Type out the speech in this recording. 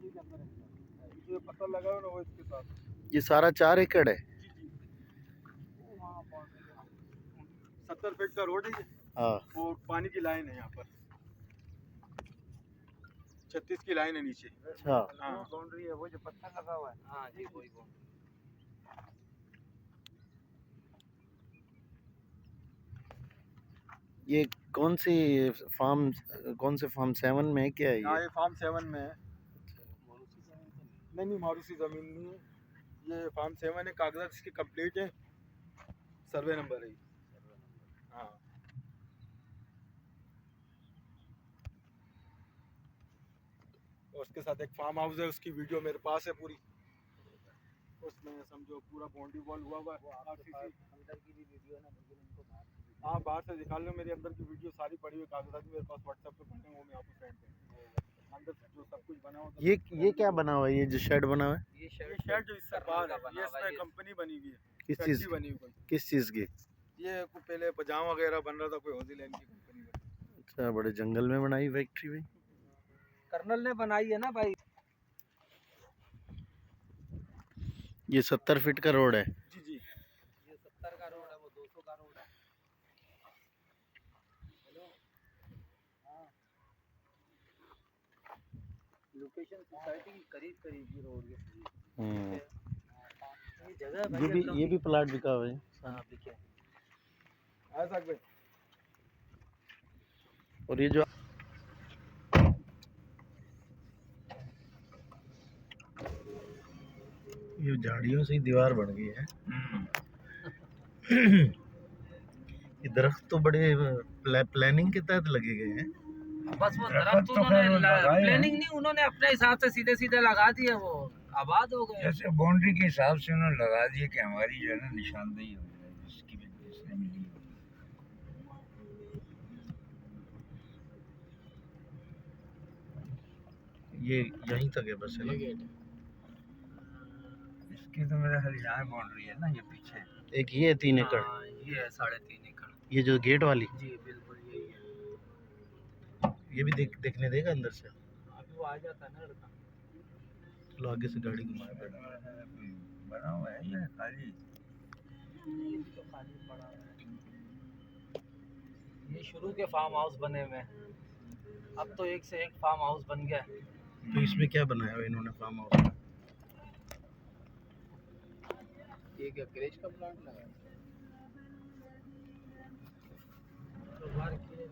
के अंदर है, जो पत्थर लगा हुआ ना वो इसके साथ। ये सारा 4 एकड़ है। जी जी, वो वहाँ बाउंड्री है, 70 फीट का रोड है ये। हाँ, और पानी की लाइन है यहाँ पर, 36 की लाइन है नीचे। अच्छा। हाँ बाउंड्री है, वो जो पत्थर लगा हुआ है। हाँ जी वही बाउंड्री। ये कौन से फार्म 7 में है, क्या है हाँ ये? ये फार्म 7 में है। नहीं मारूसी जमीन नहीं है, ये फार्म 7 है, कागजात इसके कंप्लीट है, सर्वे नंबर है ये। हाँ और उसके साथ एक फार्म हाउस है, उसकी वीडियो मेरे पास है पूरी, उसमें समझो पूरा बाउंड्री वॉल हुआ हुआ है। आरसीसी अंदर की भी वीडियो ना, लेकिन इनको बाहर की भी। हाँ बाहर से दिखा लो, मेरे अंदर की वीडियो सारी पड़ी हुई कागजात मेरे पास व्हाट्सएप पे पड़े हैं, वो मैं आपको सेंड करूँगा। अंदर से जो सब कुछ बना हुआ ये क्या बना हुआ है, ये जो शेड बना हुआ है? ये ये शेड जो इससे बाहर है, बना ये हुआ है, इसमें कंपनी बनी हुई है, किस फैक्ट्री चीज़ बनी हुई कोई। किस चीज़ की? ये पहले पजामा वगैरह बन रहा था, कोई हॉजीलैंड की कंपनी बनी। अच्छा, बड़े जंगल में बनाई फैक्ट्री भाई। कर्नल ने बनाई है ना भाई। ये 70 फीट का रोड है। जी जी, ये 70 का रोड है, वो 200 का रोड है। हेलो, हाँ, लोकेशन सोसाइटी की करीब करीब की रोड है। हम्म, ये जगह है भाई, ये भी प्लाट बिका हुआ है। हाँ बिके। आ सकते हैं। और ये जो ये झाड़ियों से ही दीवार बन गई है। ये दरख्त तो बड़े प्लानिंग के तहत लगे गए हैं। बस वो दरख्त उन्होंने प्लानिंग नहीं, उन्होंने अपने हिसाब से सीधे सीधे लगा दिए, वो आबाद हो गए। जैसे बाउंड्री के हिसाब से उन्होंने लगा दिए कि हमारी जो है ना निशानदेही हो जाए, जिसकी भी जिसने मिली हो। ये यहीं तक है बस, है ना? इसकी तो मेरा ख्याल यहाँ बाउंड्री है ना, ये पीछे। एक ये है 3 एकड़। हाँ, ये है 3.5 एकड़। ये जो गेट वाली, जी बिल्कुल यही है। ये भी देखने देगा अंदर से? अभी वो आ जाता है ना लड़का। चलो आगे से गाड़ी घुमा। बना हुआ है ये खाली। ये भी तो खाली पड़ा है। ये शुरू के फार्म हाउस बने हुए हैं, अब तो एक से एक फार्म हाउस बन गया है। तो इसमें क्या बनाया हुआ इन्होंने फार्म हाउस में? ये क्या क्रेश का प्लांट लगा है? तो बाहर किए